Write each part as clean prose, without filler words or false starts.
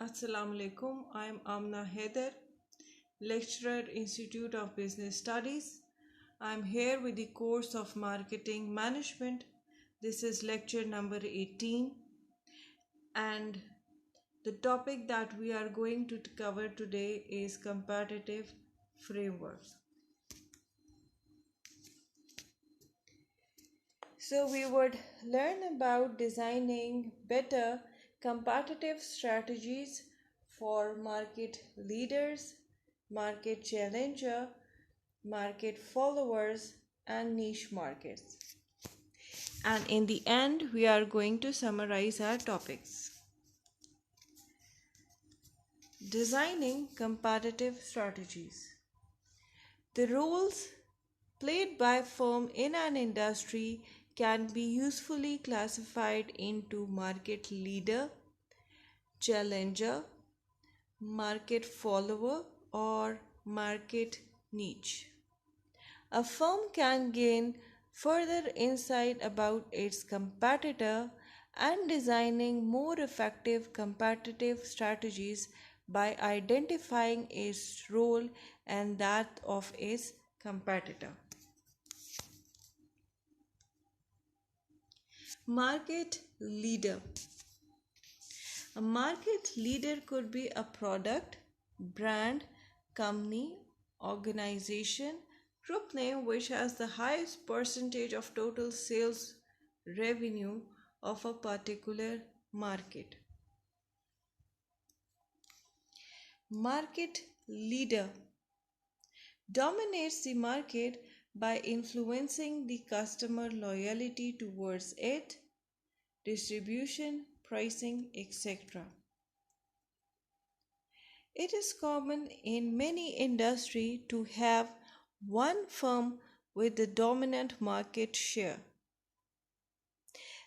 Assalamu alaikum. I am Amina Haider, lecturer, Institute of Business Studies. I am here with the course of Marketing Management. This is lecture number 18, and the topic that we are going to cover today is competitive frameworks. So we would learn about designing better competitive strategies for market leaders, market challenger, market followers, and niche markets. And in the end, we are going to summarize our topics. Designing competitive strategies. The roles played by firm in an industry can be usefully classified into market leader, challenger, market follower, or market niche. A firm can gain further insight about its competitor and designing more effective competitive strategies by identifying its role and that of its competitor. Market leader. A market leader could be a product, brand, company, organization, group name which has the highest percentage of total sales revenue of a particular market. Market leader dominates the market by influencing the customer loyalty towards it, distribution, pricing, etc. It is common in many industries to have one firm with the dominant market share.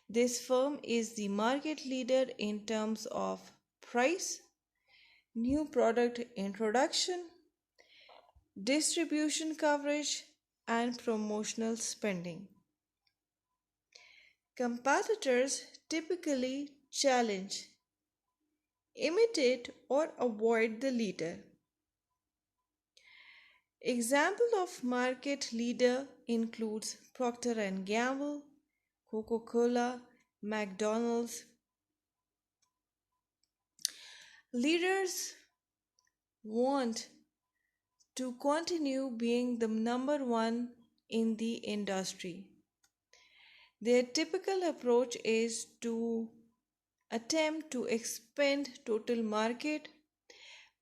This firm is the market leader in terms of price, new product introduction, distribution coverage, and promotional spending. Competitors typically challenge, imitate, or avoid the leader. Example of market leader includes Procter & Gamble, Coca-Cola, McDonald's. Leaders want to continue being the number one in the industry. Their typical approach is to attempt to expand total market,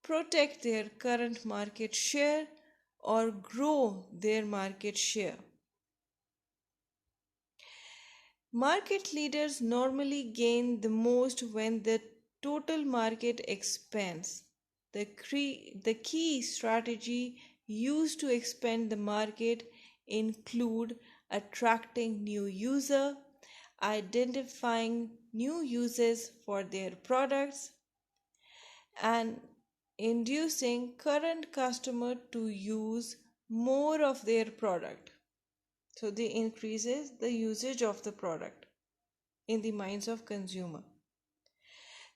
protect their current market share, or grow their market share. Market leaders normally gain the most when the total market expands. The key strategy used to expand the market include attracting new users, identifying new uses for their products, and inducing current customer to use more of their product. So they increases the usage of the product in the minds of consumer.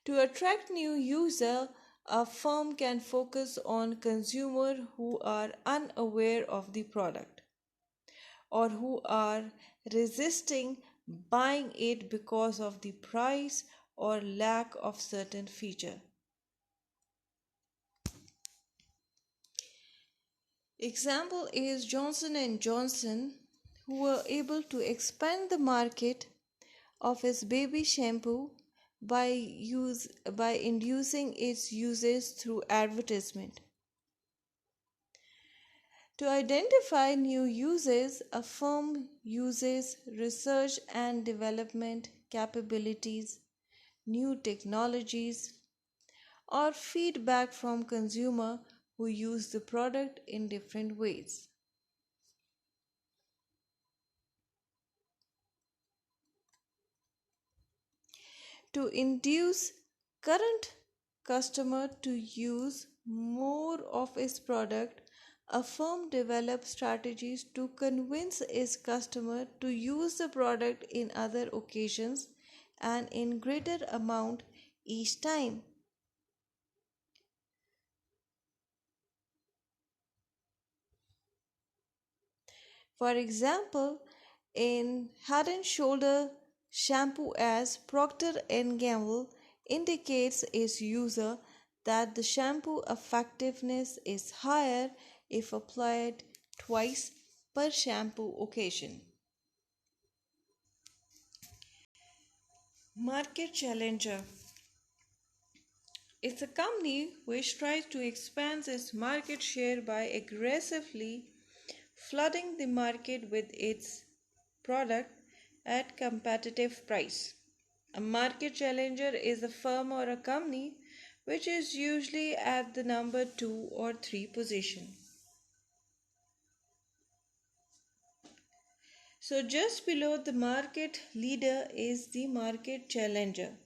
To attract new user, a firm can focus on consumers who are unaware of the product or who are resisting buying it because of the price or lack of certain feature. Example is Johnson & Johnson, who were able to expand the market of its baby shampoo by inducing its uses through advertisement. To identify new uses, a firm uses research and development capabilities, new technologies, or feedback from consumer who use the product in different ways. To induce current customer to use more of its product, a firm develops strategies to convince its customer to use the product in other occasions and in greater amount each time. For example, in Head and Shoulder shampoo as Procter and Gamble indicates its user that the shampoo effectiveness is higher if applied twice per shampoo occasion. Market Challenger is a company which tries to expand its market share by aggressively flooding the market with its product at competitive price. A market challenger is a firm or a company which is usually at the number 2 or 3 position. So just below the market leader is the market challenger.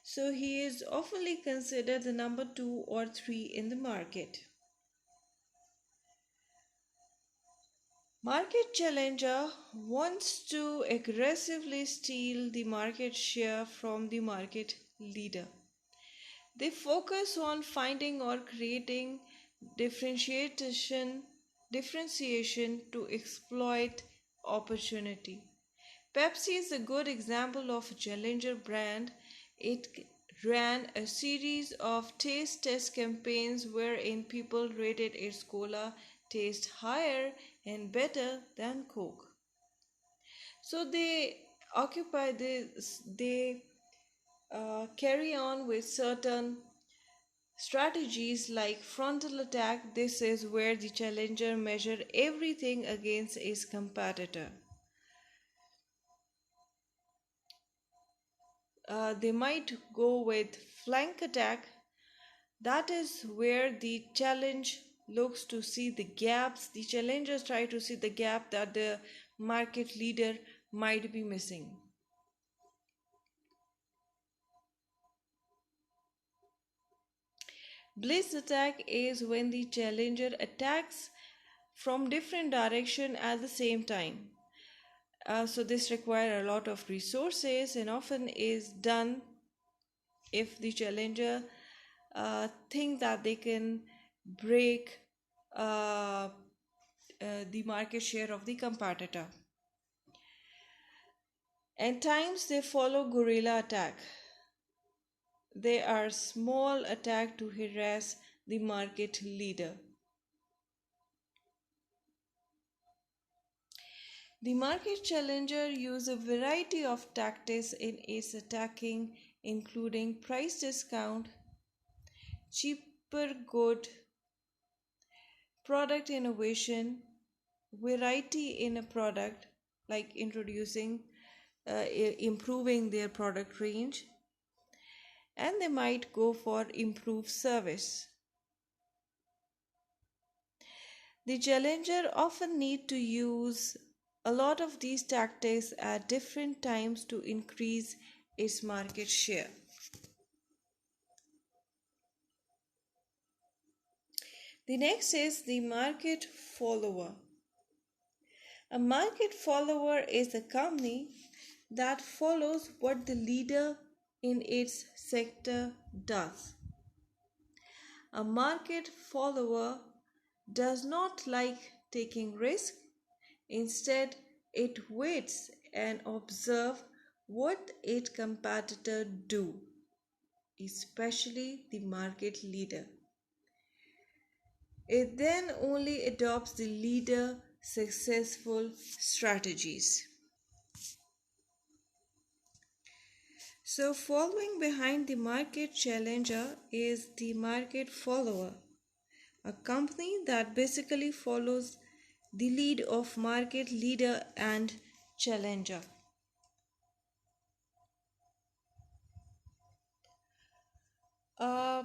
So he is oftenly considered the number 2 or 3 in the market. Market challenger wants to aggressively steal the market share from the market leader. They focus on finding or creating differentiation differentiation to exploit opportunity. Pepsi is a good example of a challenger brand. It ran a series of taste test campaigns wherein people rated its cola taste higher and better than Coke. So they carry on with certain strategies like frontal attack. This is where the challenger measures everything against its competitor. They might go with flank attack. That is where the challenge looks to see the gaps. The challengers try to see the gap that the market leader might be missing. Blitz attack is when the challenger attacks from different direction at the same time. So this requires a lot of resources and often is done if the challenger think that they can break the market share of the competitor. And times they follow guerrilla attack. They are small attack to harass the market leader. The market challenger uses a variety of tactics in its attacking, including price discount, cheaper good, product innovation, variety in a product like introducing, improving their product range, and they might go for improved service. The challenger often need to use a lot of these tactics at different times to increase its market share. The next is the market follower. A market follower is a company that follows what the leader in its sector does. A market follower does not like taking risk. Instead, it waits and observes what its competitor do, especially the market leader. It then only adopts the leader successful strategies. So following behind the market challenger is the market follower, a company that basically follows the lead of market leader and challenger. Uh,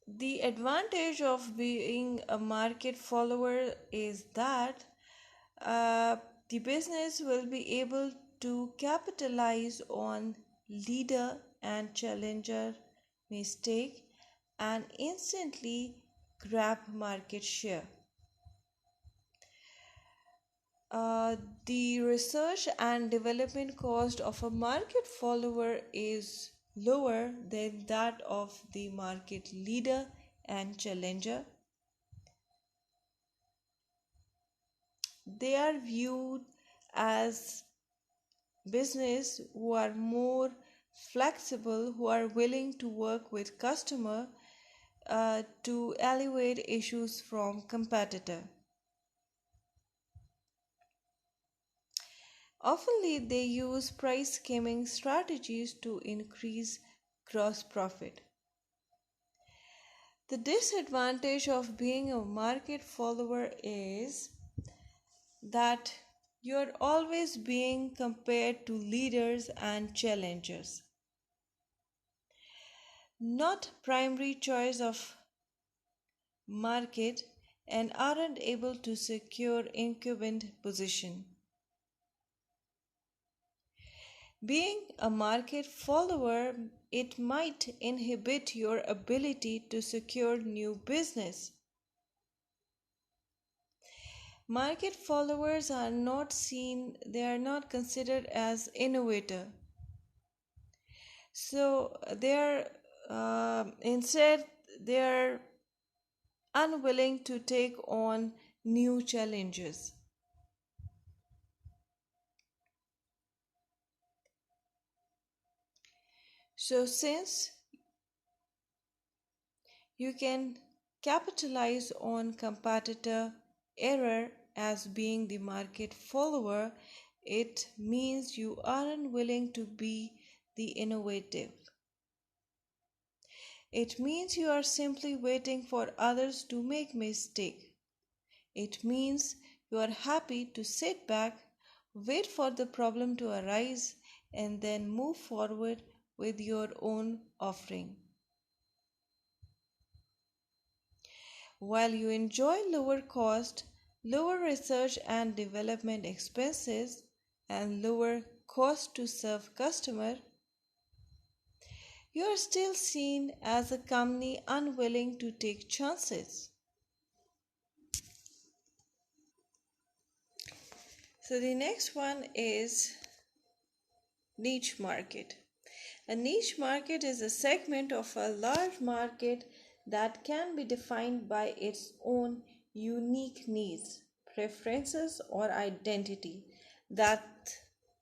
the advantage of being a market follower is that uh, the business will be able to capitalize on leader and challenger mistake and instantly grab market share. The research and development cost of a market follower is lower than that of the market leader and challenger. They are viewed as business who are more flexible, who are willing to work with customer to alleviate issues from competitor. Oftenly, they use price skimming strategies to increase gross profit. The disadvantage of being a market follower is that you're always being compared to leaders and challengers, not primary choice of market, and aren't able to secure incumbent position. Being a market follower, it might inhibit your ability to secure new business. Market followers are not seen, they are not considered as innovator. So instead they are unwilling to take on new challenges. So since you can capitalize on competitor error as being the market follower, it means you aren't willing to be the innovative. It means you are simply waiting for others to make mistake. It means you are happy to sit back, wait for the problem to arise, and then move forward with your own offering. While you enjoy lower cost, lower research and development expenses, and lower cost to serve customer, you are still seen as a company unwilling to take chances. So the next one is niche market. A niche market is a segment of a large market that can be defined by its own unique needs, preferences, or identity that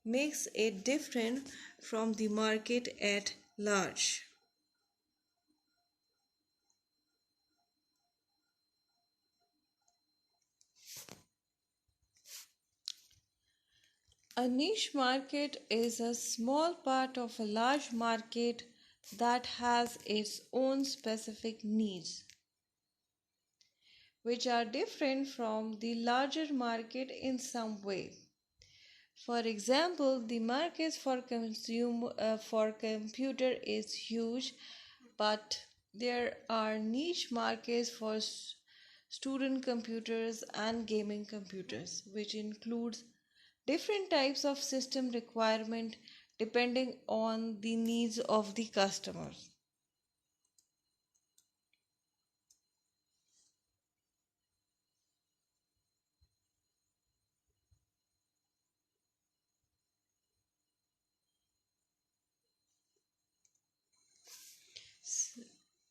makes it different from the market at large. A niche market is a small part of a large market that has its own specific needs, which are different from the larger market in some way. For example, the market for computer is huge, but there are niche markets for student computers and gaming computers, which includes different types of system requirement depending on the needs of the customers.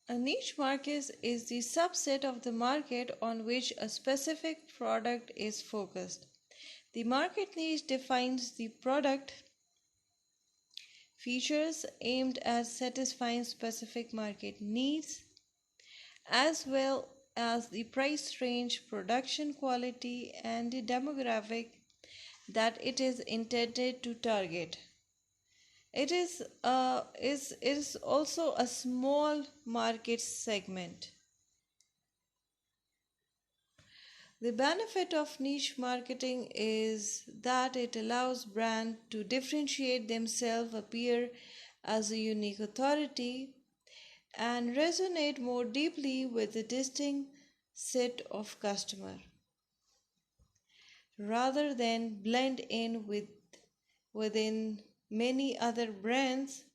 A niche market is the subset of the market on which a specific product is focused. The market niche defines the product features aimed at satisfying specific market needs, as well as the price range, production quality, and the demographic that it is intended to target. It is also a small market segment. The benefit of niche marketing is that it allows brands to differentiate themselves, appear as a unique authority, and resonate more deeply with a distinct set of customers rather than blend in within many other brands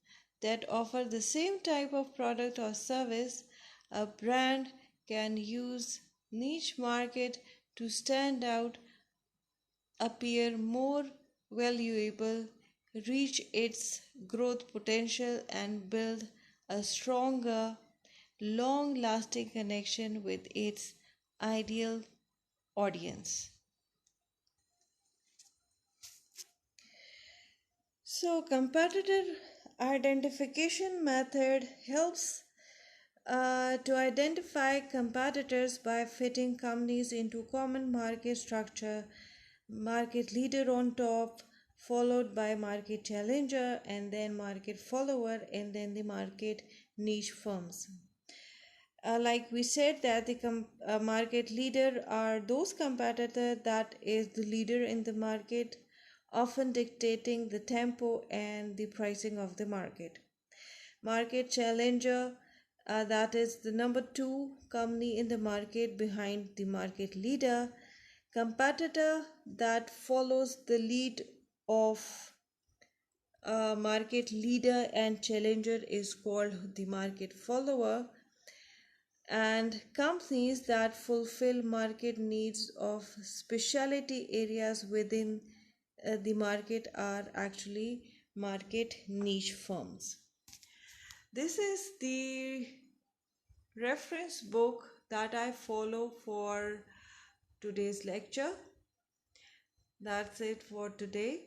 that offer the same type of product or service. A brand can use niche market to stand out, appear more valuable, reach its growth potential, and build a stronger, long lasting connection with its ideal audience. So, competitor identification method helps to identify competitors by fitting companies into common market structure, market leader on top, followed by market challenger, and then market follower, and then the market niche firms. Like we said that the market leader are those competitor that is the leader in the market, often dictating the tempo and the pricing of the market. Market challenger, that is the number two company in the market behind the market leader. Competitor that follows the lead of market leader and challenger is called the market follower, and companies that fulfill market needs of specialty areas within the market are actually market niche firms. This is the reference book that I follow for today's lecture. That's it for today.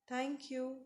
Thank you.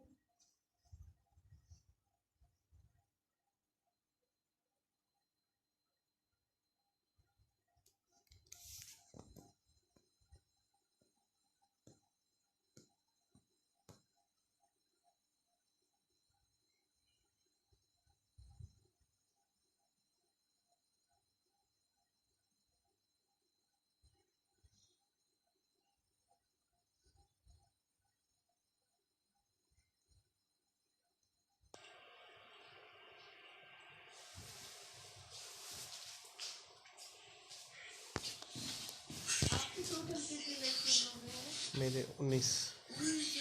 मेरे 19